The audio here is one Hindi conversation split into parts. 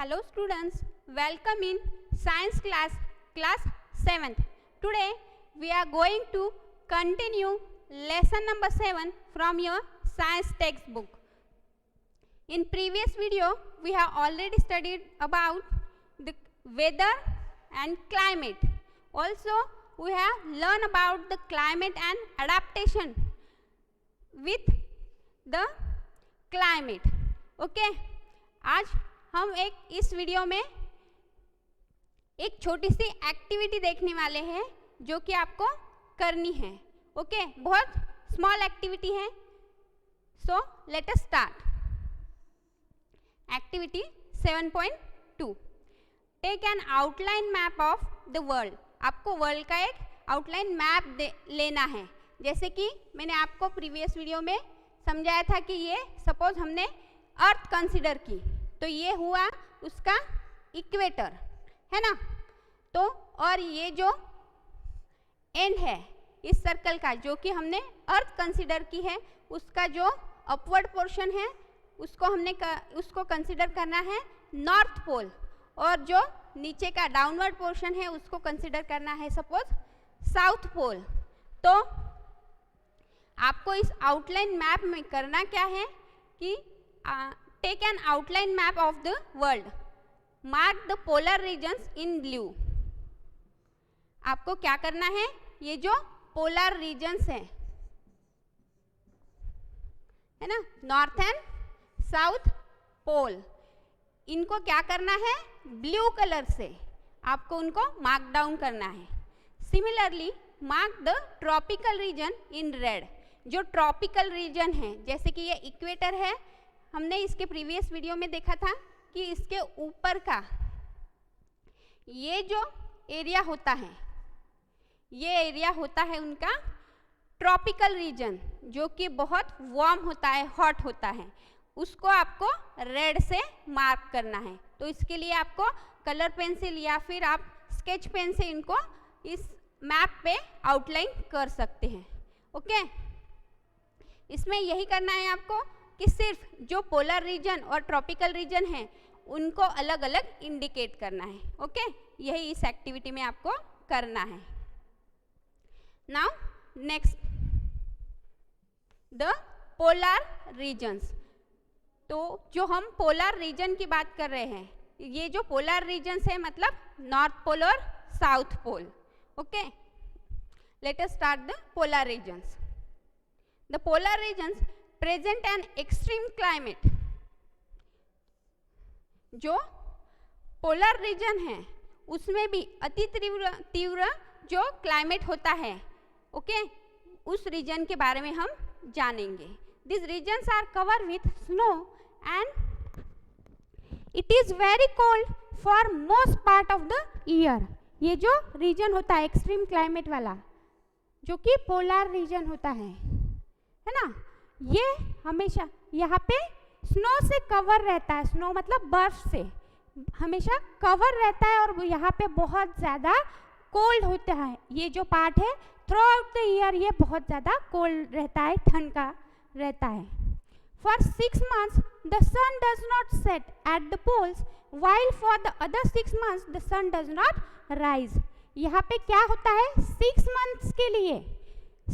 Hello students, welcome in science class 7th. Today we are going to continue lesson number 7 from your science textbook. In previous video we have already studied about the weather and climate. Also we have learned about the climate and adaptation with the climate. Okay, आज हम इस वीडियो में एक छोटी सी एक्टिविटी देखने वाले हैं जो कि आपको करनी है. ओके, बहुत स्मॉल एक्टिविटी है. So let us start. Activity 7.2. Take an outline map of the world. आपको वर्ल्ड का एक आउटलाइन मैप लेना है. जैसे कि मैंने आपको प्रीवियस वीडियो में समझाया था कि ये सपोज हमने अर्थ कंसिडर की, तो ये हुआ उसका इक्वेटर, है ना. तो और ये जो एंड है इस सर्कल का जो कि हमने अर्थ कंसिडर की है, उसका जो अपवर्ड पोर्शन है उसको कंसिडर करना है नॉर्थ पोल, और जो नीचे का डाउनवर्ड पोर्शन है उसको कंसिडर करना है सपोज साउथ पोल. तो आपको इस आउटलाइन मैप में करना क्या है कि take an outline map of the world, mark the polar regions in blue. आपको क्या करना है, ये जो पोलर रीजन्स है ना, नॉर्थ एंड साउथ पोल, इनको क्या करना है ब्लू कलर से आपको उनको मार्क डाउन करना है. Similarly mark the tropical region in red. जो ट्रॉपिकल रीजन है, जैसे कि ये इक्वेटर है, हमने इसके प्रीवियस वीडियो में देखा था कि इसके ऊपर का ये जो एरिया होता है, ये एरिया होता है उनका ट्रॉपिकल रीजन, जो कि बहुत वार्म होता है, हॉट होता है. उसको आपको रेड से मार्क करना है. तो इसके लिए आपको कलर पेंसिल या फिर आप स्केच पेन से इनको इस मैप पे आउटलाइन कर सकते हैं. ओके, इसमें यही करना है आपको कि सिर्फ जो पोलर रीजन और ट्रॉपिकल रीजन है उनको अलग अलग इंडिकेट करना है. ओके, यही इस एक्टिविटी में आपको करना है. Now next, the polar regions. तो जो हम पोलर रीजन की बात कर रहे हैं, ये जो पोलर रीजन्स है मतलब नॉर्थ पोल और south pole. Okay, let us start the polar regions. The polar regions present an extreme climate. जो पोलर रीजन है उसमें भी अति तीव्र जो क्लाइमेट होता है. ओके, उस रीजन के बारे में हम जानेंगे. This regions are cover with snow and it is very cold for most part of the year. ये जो रीजन होता है एक्सट्रीम क्लाइमेट वाला, जो कि पोलर रीजन होता है ना, ये हमेशा यहाँ पे स्नो से कवर रहता है. स्नो मतलब बर्फ से हमेशा कवर रहता है और यहाँ पे बहुत ज़्यादा कोल्ड होता है. ये जो पार्ट है थ्रू आउट द ईयर ये बहुत ज़्यादा कोल्ड रहता है, ठंड का रहता है. For 6 months the sun does not set at the poles while for the other 6 months the sun does not rise. यहाँ पे क्या होता है, 6 months के लिए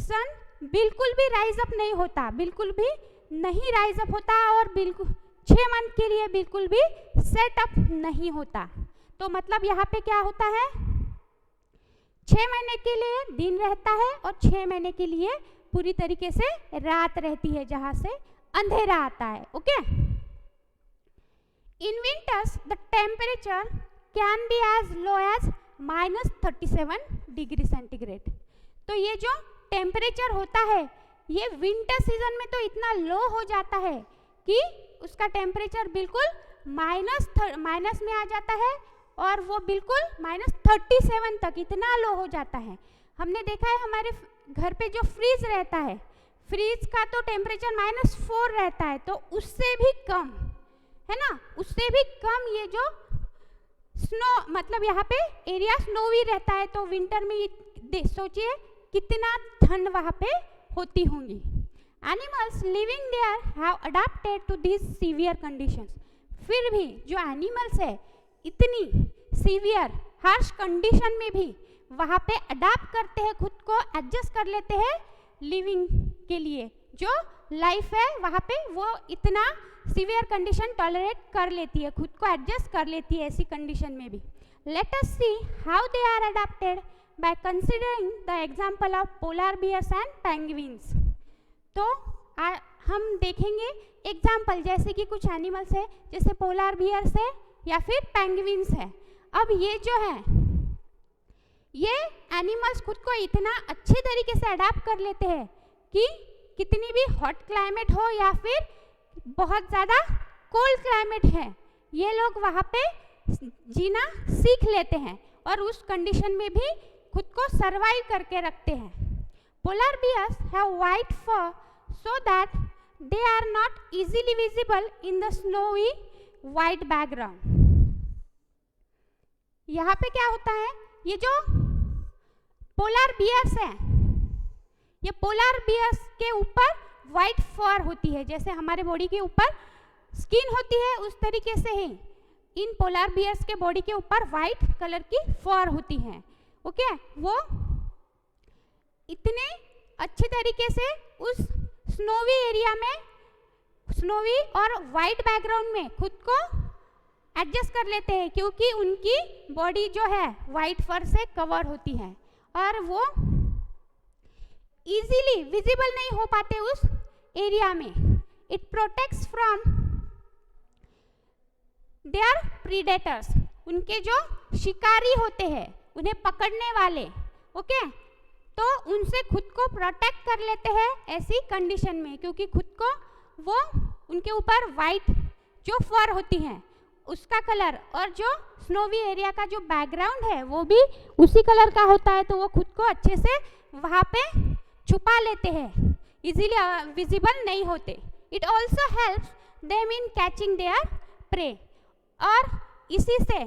सन बिल्कुल भी राइज अप नहीं होता, बिल्कुल भी नहीं राइज अप होता, और बिल्कुल 6 मंथ के लिए बिल्कुल भी सेट अप नहीं होता. तो मतलब यहाँ पे क्या होता है, 6 महीने के लिए दिन रहता है और 6 महीने के लिए पूरी तरीके से रात रहती है, जहाँ से अंधेरा आता है. Okay, in winters the temperature can be as low as -37 degree centigrade. तो ये जो टेम्परेचर होता है ये विंटर सीजन में तो इतना लो हो जाता है कि उसका टेम्परेचर बिल्कुल माइनस में आ जाता है, और वो बिल्कुल -37 तक इतना लो हो जाता है. हमने देखा है हमारे घर पे जो फ्रीज रहता है, फ्रीज का तो टेम्परेचर -4 रहता है, तो उससे भी कम, है ना, उससे भी कम ये जो स्नो मतलब यहाँ पे एरिया स्नोवी रहता है. तो विंटर में सोचिए कितना ठंड वहाँ पे होती होंगी. Animals living there have adapted to these severe conditions. फिर भी जो एनिमल्स है इतनी सीवियर हार्श कंडीशन में भी वहाँ पे अडाप्ट करते हैं, खुद को एडजस्ट कर लेते हैं लिविंग के लिए। जो लाइफ है वहाँ पे वो इतना सीवियर कंडीशन टॉलरेट कर लेती है, खुद को एडजस्ट कर लेती है ऐसी कंडीशन में भी। Let us see how they are adapted by considering the example of polar bears and penguins. तो हम देखेंगे एग्जाम्पल, जैसे कि कुछ एनिमल्स है जैसे पोलर बियर्स है या फिर पेंगुइन्स है। अब ये जो है ये एनिमल्स खुद को इतना अच्छे तरीके से अडाप्ट कर लेते हैं कि कितनी भी हॉट क्लाइमेट हो या फिर बहुत ज़्यादा कोल्ड क्लाइमेट है, ये लोग वहाँ पे जीना सीख लेते हैं और उस कंडीशन में भी खुद को सरवाइव करके रखते हैं। Polar bears have white fur so that they are not easily visible in the snowy white background। यहाँ पे क्या होता है, ये जो पोलर बियर्स है, ये पोलर बियर्स के ऊपर वाइट फर होती है, जैसे हमारे बॉडी के ऊपर स्किन होती है उस तरीके से ही इन पोलर बियर्स के बॉडी के ऊपर वाइट कलर की फर होती है। ओके, वो इतने अच्छे तरीके से उस स्नोवी एरिया में, स्नोवी और वाइट बैकग्राउंड में खुद को एडजस्ट कर लेते हैं क्योंकि उनकी बॉडी जो है वाइट फर से कवर होती है और वो इजीली विजिबल नहीं हो पाते उस एरिया में। It protects from their predators, उनके जो शिकारी होते हैं, उन्हें पकड़ने वाले, ओके, तो उनसे खुद को प्रोटेक्ट कर लेते हैं ऐसी कंडीशन में, क्योंकि खुद को वो उनके ऊपर वाइट जो फर होती है उसका कलर और जो स्नोवी एरिया का जो बैकग्राउंड है वो भी उसी कलर का होता है, तो वो खुद को अच्छे से वहाँ पे छुपा लेते हैं, इजीली विजिबल नहीं होते। It also helps them in catching there pray, और इसी से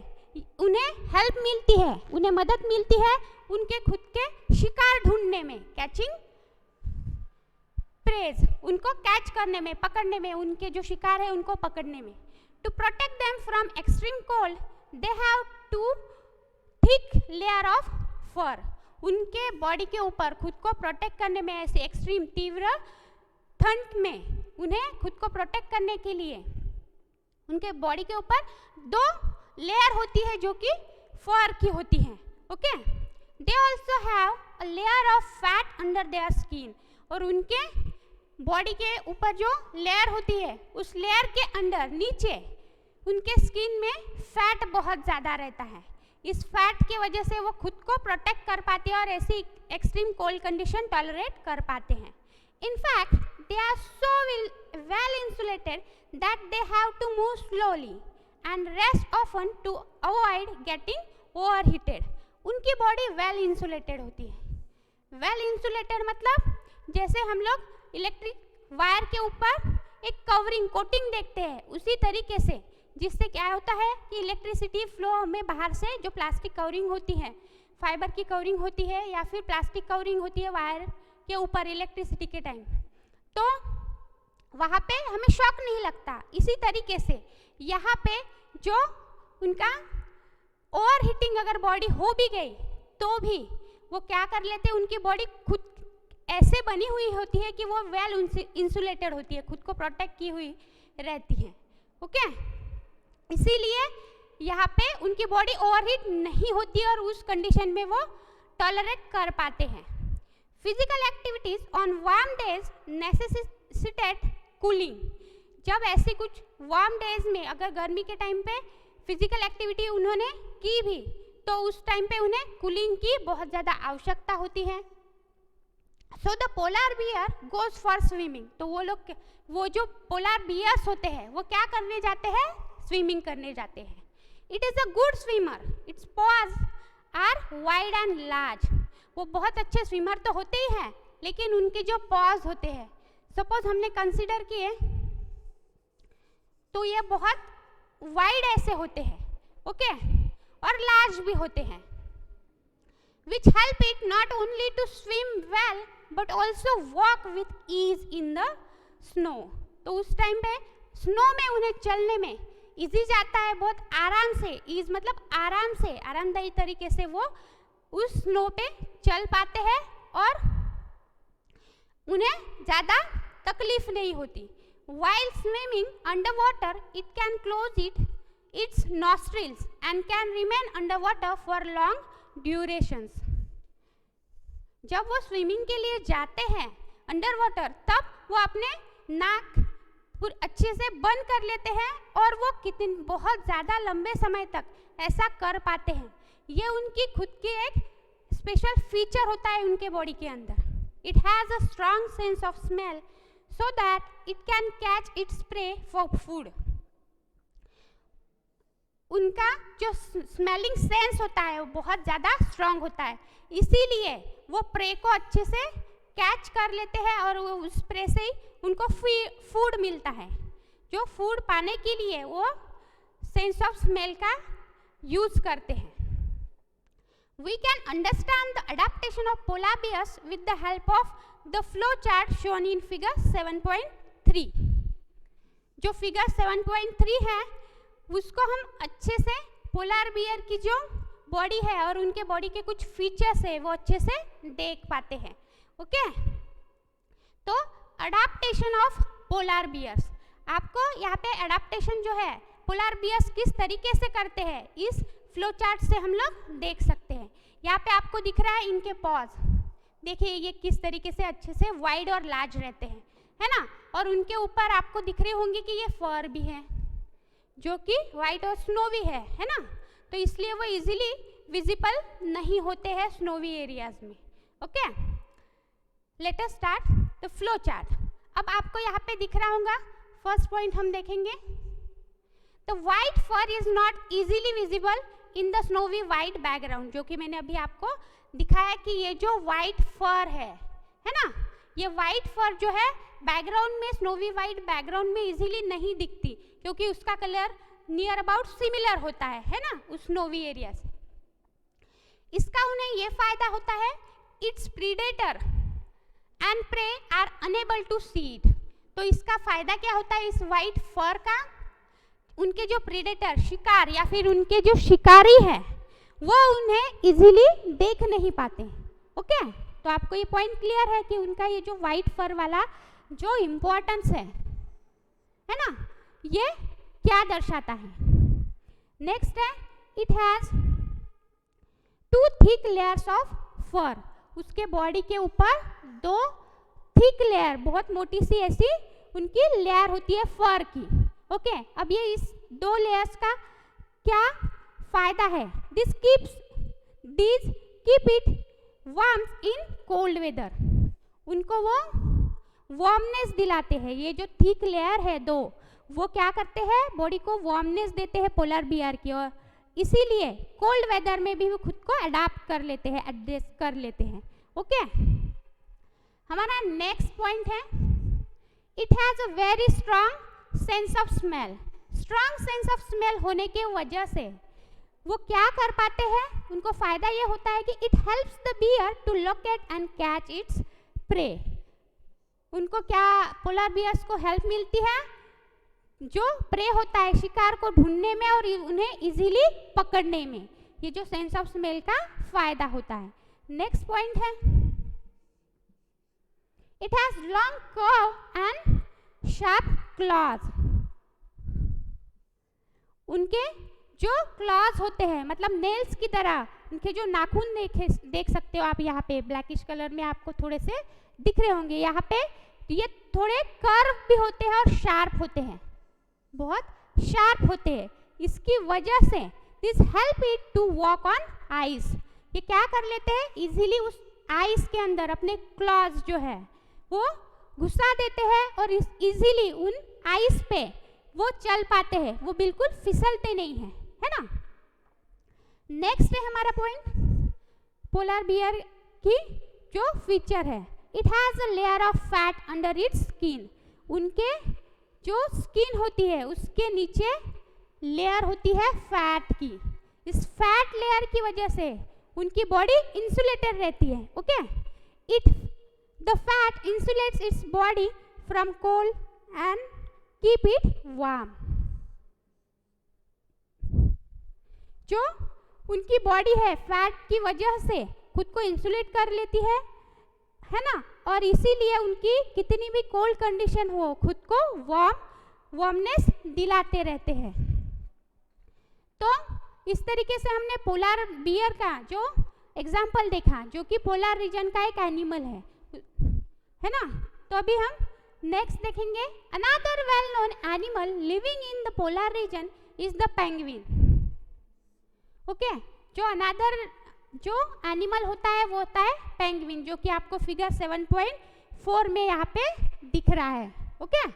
उन्हें हेल्प मिलती है, उन्हें मदद मिलती है उनके खुद के शिकार ढूंढने में, कैचिंग प्रेज, उनको कैच करने में, पकड़ने में, उनके जो शिकार है उनको पकड़ने में। To protect them from extreme cold they have to thick layer of fur, उनके बॉडी के ऊपर खुद को प्रोटेक्ट करने में, ऐसे एक्सट्रीम तीव्र ठंड में उन्हें खुद को प्रोटेक्ट करने के लिए उनके बॉडी के ऊपर 2 लेयर होती है जो कि फर की होती है। Okay, they also have a layer of fat under their skin, और उनके बॉडी के ऊपर जो लेयर होती है उस लेयर के अंदर नीचे उनके स्किन में फैट बहुत ज़्यादा रहता है। इस फैट की वजह से वो खुद को प्रोटेक्ट कर पाते हैं और ऐसी एक्सट्रीम कोल्ड कंडीशन टॉलरेट कर पाते हैं। In fact, they are so well insulated that they have to move slowly and rest often to avoid getting overheated। उनकी बॉडी वेल इंसुलेटेड होती है। वेल इंसुलेटेड मतलब जैसे हम लोग इलेक्ट्रिक वायर के ऊपर एक कवरिंग कोटिंग देखते हैं, उसी तरीके से, जिससे क्या होता है कि इलेक्ट्रिसिटी फ्लो में बाहर से जो प्लास्टिक कवरिंग होती है, फाइबर की कवरिंग होती है या फिर प्लास्टिक कवरिंग होती है वायर के ऊपर इलेक्ट्रिसिटी के टाइम, तो वहाँ पे हमें शॉक नहीं लगता। इसी तरीके से यहाँ पे जो उनका ओवर हीटिंग अगर बॉडी हो भी गई तो भी वो क्या कर लेते हैं, उनकी बॉडी खुद ऐसे बनी हुई होती है कि वो वेल इंसुलेटेड होती है, खुद को प्रोटेक्ट की हुई रहती है। ओके, इसीलिए यहाँ पे उनकी बॉडी ओवरहीट नहीं होती और उस कंडीशन में वो टॉलरेट कर पाते हैं। Physical activities on warm days necessitate cooling, जब ऐसे कुछ वार्म डेज में अगर गर्मी के टाइम पे फिजिकल एक्टिविटी उन्होंने की भी तो उस टाइम पे उन्हें कूलिंग की बहुत ज़्यादा आवश्यकता होती है। So the polar bear goes for swimming, तो वो जो पोलर बियर्स होते हैं वो क्या करने जाते हैं, स्विमिंग करने जाते हैं। It is a good swimmer, its paws are wide and large, वो बहुत अच्छे स्विमर तो होते ही हैं लेकिन उनके जो पॉज होते हैं, सपोज हमने कंसीडर किए तो ये बहुत वाइड ऐसे होते हैं, ओके, और लार्ज भी होते हैं, which help it not only to swim well but also walk with ease in the snow। तो उस टाइम पे स्नो में उन्हें चलने में इजी जाता है, बहुत आराम से, ईज मतलब आराम से, आरामदायी तरीके से वो उस स्नो पे चल पाते हैं और उन्हें ज़्यादा तकलीफ नहीं होती। While swimming underwater, it can close its nostrils and can remain underwater for long durations. जब वो स्विमिंग के लिए जाते हैं अंडर वाटर, तब वो अपने नाक अच्छे से बंद कर लेते हैं और वो बहुत ज़्यादा लंबे समय तक ऐसा कर पाते हैं। ये उनकी खुद की एक स्पेशल फीचर होता है उनके बॉडी के अंदर। It has a strong sense of smell so that it can catch its prey for food. उनका जो स्मेलिंग सेंस होता है वो बहुत ज़्यादा स्ट्रांग होता है, इसीलिए वो प्रे को अच्छे से कैच कर लेते हैं और उस प्रे से ही उनको फूड मिलता है। जो फूड पाने के लिए वो सेंस ऑफ स्मेल का यूज करते हैं। We can understand the adaptation of polar bears with the help of the flow chart shown in figure 7.3. जो फिगर 7.3 है उसको हम अच्छे से पोलार बियर की जो बॉडी है और उनके बॉडी के कुछ फीचर्स है वो अच्छे से देख पाते हैं। ओके, तो अडाप्टेशन ऑफ पोलार बियर्स, आपको यहाँ पे अडाप्टेशन जो है पोलार बियर्स किस तरीके से करते हैं इस फ्लो चार्ट से हम लोग देख सकते हैं। यहाँ पे आपको दिख रहा है इनके पॉज, देखिए ये किस तरीके से अच्छे से वाइड और लार्ज रहते हैं, है ना। और उनके ऊपर आपको दिख रहे होंगे कि ये फर भी है जो कि वाइट और स्नोवी है ना, तो इसलिए वो इजीली विजिबल नहीं होते हैं स्नोवी एरियाज में। Okay, let us start the flow chart. अब आपको यहाँ पे दिख रहा होगा, फर्स्ट पॉइंट हम देखेंगे, the white fur is not easily visible in the snowy white background. जो कि मैंने अभी आपको दिखाया कि ये जो वाइट फर है ना, ये वाइट फर जो है बैकग्राउंड में, स्नोवी वाइट बैकग्राउंड में इजीली नहीं दिखती क्योंकि उसका कलर नियर अबाउट सिमिलर होता है ना उस स्नोवी एरिया से। इसका उन्हें ये फायदा होता है, its predator and prey are unable to see it. तो इसका फायदा क्या होता है इस वाइट फर का, उनके जो प्रीडेटर शिकार या फिर उनके जो शिकारी है वो उन्हें इजीली देख नहीं पाते। ओके, तो आपको ये पॉइंट क्लियर है कि उनका ये जो वाइट फर वाला जो इम्पोर्टेंस है ना, ये क्या दर्शाता है। नेक्स्ट है, it has 2 thick layers of fur. उसके बॉडी के ऊपर 2 थिक लेयर, बहुत मोटी सी ऐसी उनकी लेयर होती है फर की। ओके, अब ये इस 2 लेयर्स का क्या फायदा है, this keep it warm in cold weather. उनको वो वार्मनेस दिलाते हैं। ये जो थिक लेयर है 2, वो क्या करते हैं, बॉडी को वार्मनेस देते हैं पोलर बियर की, और इसीलिए कोल्ड वेदर में भी वो खुद को अडाप्ट कर लेते हैं, एडजस्ट कर लेते हैं। ओके, हमारा नेक्स्ट पॉइंट है, it has a very strong sense of smell. Strong sense of smell होने के वजह से वो क्या कर पाते हैं, उनको फायदा ये होता है कि it helps the bear to locate and catch its prey. उनको क्या पोलर बियर्स को हेल्प मिलती है, जो प्रे होता है शिकार को ढूंढने में और उन्हें इजीली पकड़ने में, ये जो सेंस ऑफ स्मेल का फायदा होता है। नेक्स्ट पॉइंट है, it has long curve and sharp clause. उनके जो क्लॉज होते हैं, मतलब नेल्स की तरह, उनके जो नाखून देख सकते हो आप, यहाँ पे ब्लैकिश कलर में आपको थोड़े से दिख रहे होंगे, यहाँ पे ये थोड़े कर्व भी होते हैं और शार्प होते हैं, बहुत शार्प होते हैं। इसकी वजह से this help it to walk on ice. ये क्या कर लेते हैं, इजीली उस आइस के अंदर अपने क्लॉज जो है वो घुसा देते हैं और इजीली उन आइस पे वो चल पाते हैं, वो बिल्कुल फिसलते नहीं हैं, है ना। नेक्स्ट है हमारा पॉइंट, पोलर बियर की जो फीचर है, it has a layer of fat under its skin. उनके जो स्किन होती है उसके नीचे लेयर होती है फैट की। इस फैट लेयर की वजह से उनकी बॉडी इंसुलेटेड रहती है। Okay, the fat insulates its body from cold and keep it warm. जो उनकी बॉडी है फैट की वजह से खुद को इंसुलेट कर लेती है ना, और इसीलिए उनकी कितनी भी कोल्ड कंडीशन हो खुद को वार्मनेस दिलाते रहते हैं। तो इस तरीके से हमने पोलर बियर का जो एग्जाम्पल देखा, जो कि पोलर रीजन का एक एनिमल है ना। तो अभी हम नेक्स्ट देखेंगे, another well known animal living in the polar region is the penguin. Okay, जो एनिमल होता है वो होता है पेंगुइन, जो कि आपको फिगर 7.4 में यहाँ पे दिख रहा है। Okay,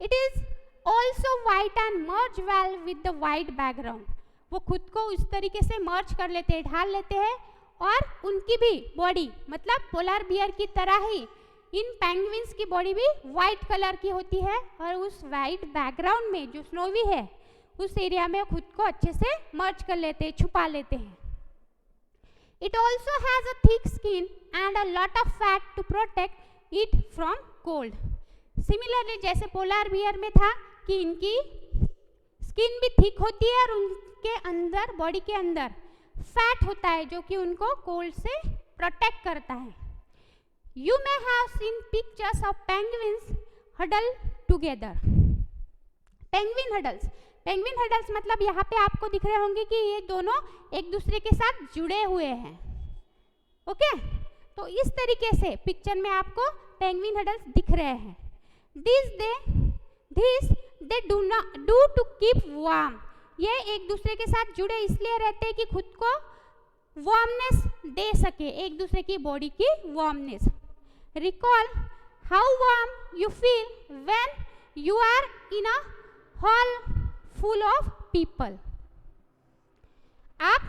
it is also white and merge well with the white background. वो खुद को उस तरीके से मर्ज कर लेते हैं, ढाल लेते हैं, और उनकी भी बॉडी मतलब पोलर बियर की तरह ही इन पेंगुइन्स की बॉडी भी वाइट कलर की होती है, और उस वाइट बैकग्राउंड में जो स्नोवी है उस एरिया में खुद को अच्छे से मर्ज कर लेते हैं, छुपा लेते हैं। It also has a thick skin and a lot of fat to protect it from cold. Similarly, जैसे पोलर बियर में था कि इनकी स्किन भी थिक होती है और उनके अंदर बॉडी के अंदर फैट होता है जो कि उनको कोल्ड से प्रोटेक्ट करता है। You may have seen pictures of penguins huddled together. Penguin hurdles मतलब यहाँ पे आपको दिख रहे होंगे कि ये दोनों एक दूसरे के साथ जुड़े हुए हैं। ओके, तो इस तरीके से पिक्चर में आपको पेंगुइन हडल्स दिख रहे हैं। This they do to keep warm. ये एक दूसरे के साथ जुड़े इसलिए रहते हैं कि खुद को वार्मनेस दे सके, एक दूसरे की बॉडी की warmness. Recall how warm you feel when you are in a hall full of people. आप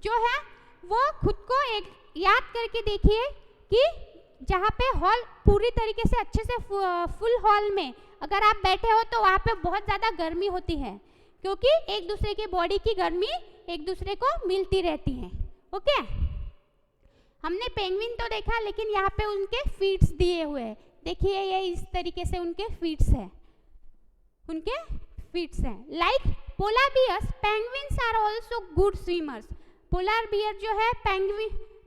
जो है वो खुद को एक याद करके देखिए कि जहाँ पे हॉल पूरी तरीके से अच्छे से फुल हॉल में अगर आप बैठे हो तो वहाँ पे बहुत ज़्यादा गर्मी होती है, क्योंकि एक दूसरे की बॉडी की गर्मी एक दूसरे को मिलती रहती है। ओके, हमने पेंगुइन तो देखा, लेकिन यहाँ पे उनके फीट्स दिए हुए हैं। देखिए ये इस तरीके से उनके फीट्स हैं, like polar bears penguins are also good swimmers. Polar bear जो है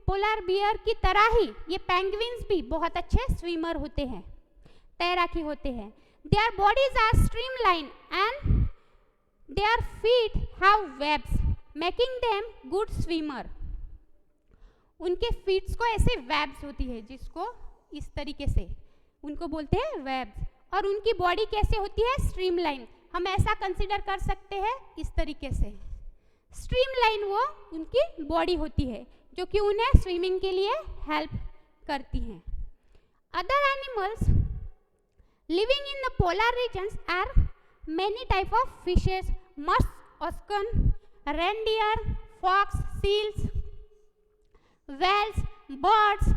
पोलर बियर की तरह ही ये पेंगुइन्स भी बहुत अच्छे स्विमर होते हैं, तैराकी होते हैं। Their bodies are streamline and their feet have webs making them good swimmer. उनके फीट्स को ऐसे वेब्स होती है जिसको इस तरीके से उनको बोलते हैं वेब्स, और उनकी बॉडी कैसे होती है स्ट्रीमलाइन। हम ऐसा कंसिडर कर सकते हैं इस तरीके से, स्ट्रीमलाइन वो उनकी बॉडी होती है जो कि उन्हें स्विमिंग के लिए हेल्प करती हैं। Other animals living in the polar regions are many type of fishes, musk, ऑस्कन, reindeer, fox, seals, whales, birds.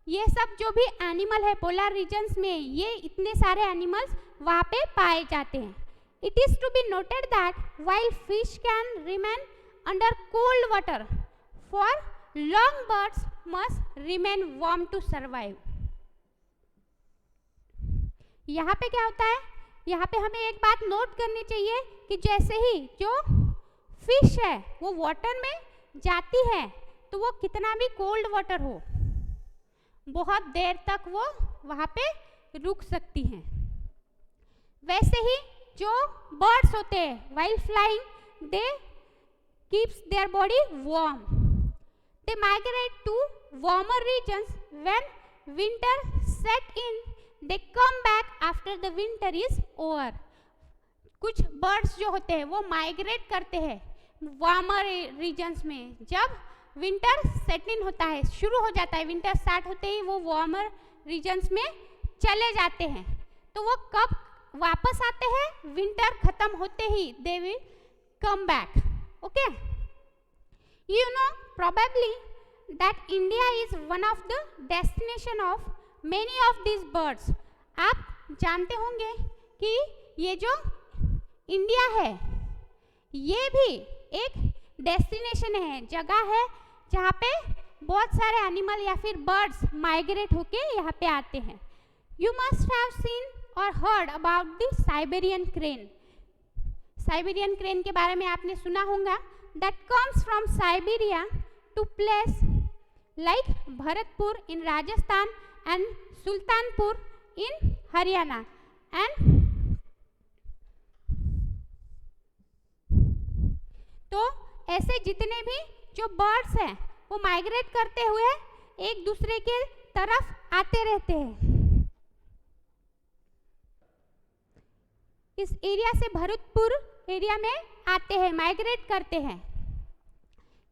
ये सब जो भी एनिमल है पोलर रीजन्स में, ये इतने सारे एनिमल्स वहाँ पे पाए जाते हैं। It is to be noted that while fish can remain under cold water, for long birds must remain warm to survive. यहाँ पे क्या होता है, यहाँ पे हमें एक बात नोट करनी चाहिए कि जैसे ही जो फिश है वो वाटर में जाती है तो वो कितना भी कोल्ड वाटर हो, बहुत देर तक वो वहाँ पे रुक सकती हैं। वैसे ही जो बर्ड्स होते हैं while flying, they keeps their body warm. They migrate to warmer regions when winter set in. They come back after the winter is over. कुछ बर्ड्स जो होते हैं वो माइग्रेट करते हैं वार्मर रीजन्स में। जब विंटर सेट इन होता है, शुरू हो जाता है, विंटर स्टार्ट होते ही वो वार्मर रीजन्स में चले जाते हैं। तो वो कब वापस आते हैं, विंटर खत्म होते ही they will come back. Okay, you know probably that India is one of the destination of many of these birds. आप जानते होंगे कि ये जो इंडिया है ये भी एक डेस्टिनेशन है, जगह है जहाँ पे बहुत सारे एनिमल या फिर बर्ड्स माइग्रेट होके यहाँ पे आते हैं। You must have seen or heard about the Siberian crane. Siberian crane के बारे में आपने सुना होगा, that comes from Siberia to place like Bharatpur in Rajasthan and Sultanpur in Haryana and तो ऐसे जितने भी जो बर्ड्स हैं वो माइग्रेट करते हुए एक दूसरे के तरफ आते रहते हैं। इस एरिया से भरतपुर एरिया में आते हैं, माइग्रेट करते हैं,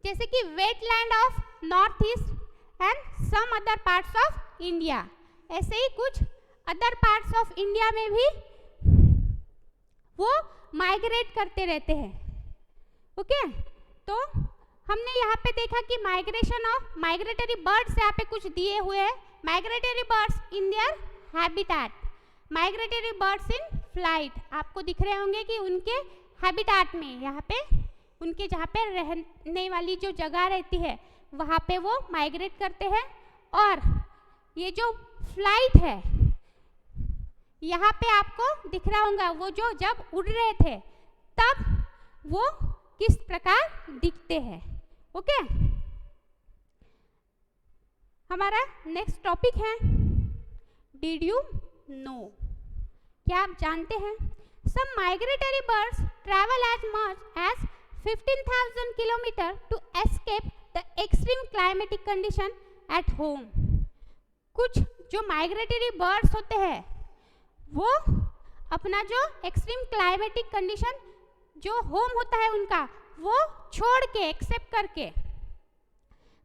जैसे कि wetland of north east and some other parts of India. ऐसे ही कुछ अदर पार्ट्स ऑफ इंडिया में भी वो माइग्रेट करते रहते हैं। ओके, तो हमने यहाँ पे देखा कि माइग्रेशन ऑफ माइग्रेटरी बर्ड्स यहाँ पे कुछ दिए हुए हैं। Migratory birds in their habitat, migratory birds in flight. आपको दिख रहे होंगे कि उनके हैबिटेट में, यहाँ पे उनके जहाँ पे रहने वाली जो जगह रहती है वहाँ पे वो माइग्रेट करते हैं। और ये जो फ्लाइट है यहाँ पे आपको दिख रहा होगा, वो जो जब उड़ रहे थे तब वो किस प्रकार दिखते हैं। ओके, हमारा नेक्स्ट टॉपिक है डिड यू नो। क्या आप जानते हैं some migratory birds travel as much as 15,000 kilometre to escape the extreme climatic condition at home. कुछ जो माइग्रेटरी बर्ड्स होते हैं वो अपना जो एक्सट्रीम क्लाइमेटिक कंडीशन जो होम होता है उनका, वो छोड़ के एक्सेप्ट करके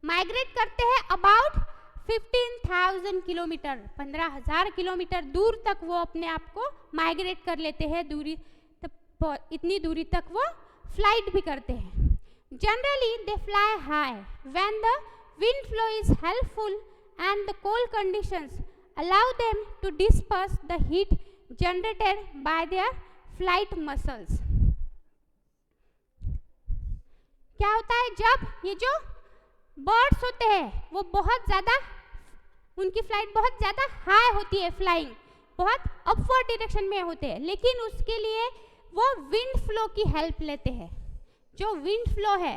माइग्रेट करते हैं अबाउट 15,000 किलोमीटर, 15,000 किलोमीटर दूर तक वो अपने आप को माइग्रेट कर लेते हैं। दूरी इतनी दूरी तक वो फ्लाइट भी करते हैं। Generally they fly high when the wind flow is helpful and the cold conditions allow them to disperse the heat generated by their flight muscles. क्या होता है, जब ये जो बर्ड्स होते हैं वो बहुत ज़्यादा, उनकी फ्लाइट बहुत ज़्यादा हाई होती है, फ्लाइंग बहुत अपवर्ड डायरेक्शन में होते हैं, लेकिन उसके लिए वो विंड फ्लो की हेल्प लेते हैं। जो विंड फ्लो है,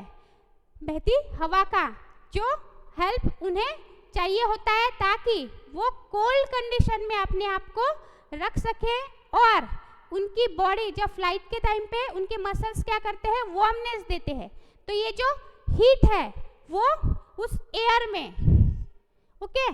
बहती हवा का जो हेल्प उन्हें चाहिए होता है ताकि वो कोल्ड कंडीशन में अपने आप को रख सके और उनकी बॉडी जब फ्लाइट के टाइम पे उनके मसल्स क्या करते हैं, वार्मनेस देते हैं। तो ये जो हीट है वो उस एयर में, ओके,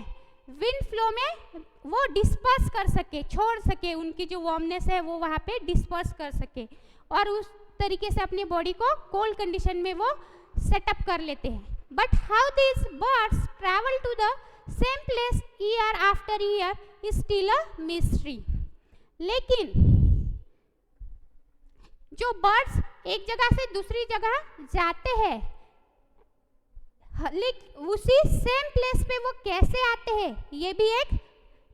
विंड फ्लो में वो डिस्पर्स कर सके, छोड़ सके, उनकी जो वार्मनेस है वो वहाँ पे डिस्पर्स कर सके और उस तरीके से अपनी बॉडी को कोल्ड कंडीशन में वो सेटअप कर लेते हैं। But how this birds travel to the same place year after year is still a mystery. लेकिन जो बर्ड्स एक जगह से दूसरी जगह जाते हैं, लेकिन उसी सेम प्लेस पे वो कैसे आते हैं ये भी एक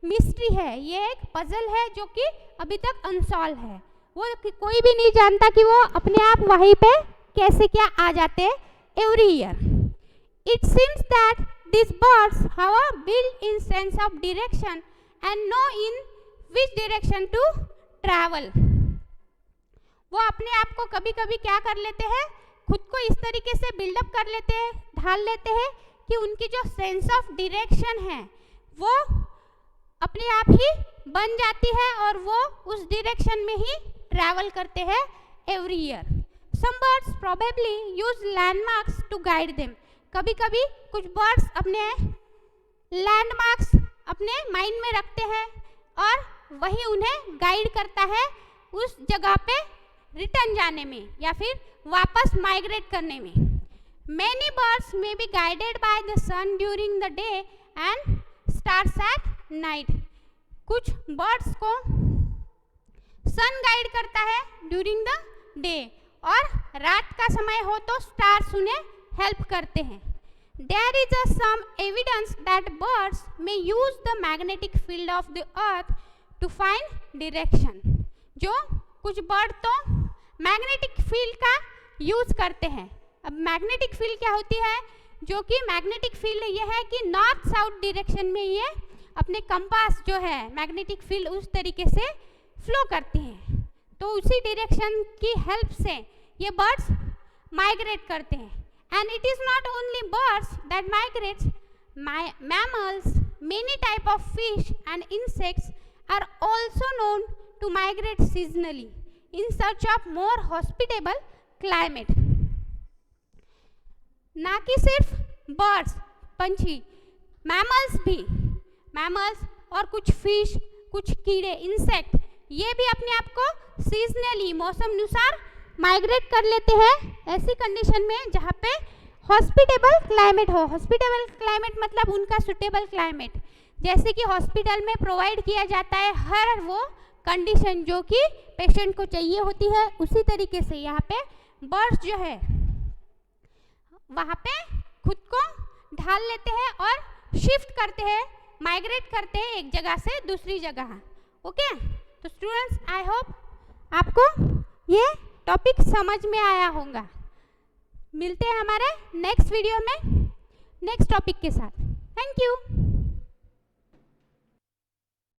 मिस्ट्री है, ये एक पजल है जो कि अभी तक अनसॉल्व है। वो कोई भी नहीं जानता कि वो अपने आप वहीं पे कैसे क्या आ जाते हैं every year. It seems that these birds have a built-in sense of direction and know in which direction to travel। वो अपने आप को कभी कभी क्या कर लेते हैं, खुद को इस तरीके से बिल्डअप कर लेते हैं, ढाल लेते हैं कि उनकी जो सेंस ऑफ डायरेक्शन है वो अपने आप ही बन जाती है और वो उस डायरेक्शन में ही ट्रैवल करते हैं every year. Some birds probably use landmarks to guide them. कभी कभी कुछ बर्ड्स अपने लैंडमार्क्स अपने माइंड में रखते हैं और वही उन्हें गाइड करता है उस जगह पे रिटर्न जाने में या फिर वापस माइग्रेट करने में। Many birds may be guided by the sun during the day and stars at night। कुछ बर्ड्स को सन गाइड करता है ड्यूरिंग द डे और रात का समय हो तो स्टार्स उन्हें हेल्प करते हैं। There is some evidence that birds may use the magnetic field of the earth to find direction। जो कुछ बर्ड तो मैग्नेटिक फील्ड का यूज करते हैं। अब मैग्नेटिक फील्ड क्या होती है, जो कि मैग्नेटिक फील्ड ये है कि नॉर्थ साउथ डायरेक्शन में ये अपने कंपास जो है मैग्नेटिक फील्ड उस तरीके से फ्लो करती हैं। तो उसी डायरेक्शन की हेल्प से ये बर्ड्स माइग्रेट करते हैं. And it is not only birds that migrates, mammals, many type of fish and insects are also known to migrate seasonally in search of more hospitable climate. ना कि सिर्फ बर्ड्स, पंछी, मैमल्स और कुछ फिश, कुछ कीड़े, इंसेक्ट, ये भी अपने आप को सीजनली, मौसम अनुसार माइग्रेट कर लेते हैं ऐसी कंडीशन में जहाँ पे हॉस्पिटेबल क्लाइमेट हो. हॉस्पिटेबल क्लाइमेट मतलब उनका सुटेबल क्लाइमेट, जैसे कि हॉस्पिटल में प्रोवाइड किया जाता है हर वो कंडीशन जो कि पेशेंट को चाहिए होती है, उसी तरीके से यहाँ पे बर्ड्स जो है वहाँ पे खुद को ढाल लेते हैं और शिफ्ट करते हैं, माइग्रेट करते हैं एक जगह से दूसरी जगह. ओके, तो स्टूडेंट्स, आई होप आपको ये टॉपिक समझ में आया होगा. मिलते हैं हमारे नेक्स्ट वीडियो में नेक्स्ट टॉपिक के साथ. Thank you.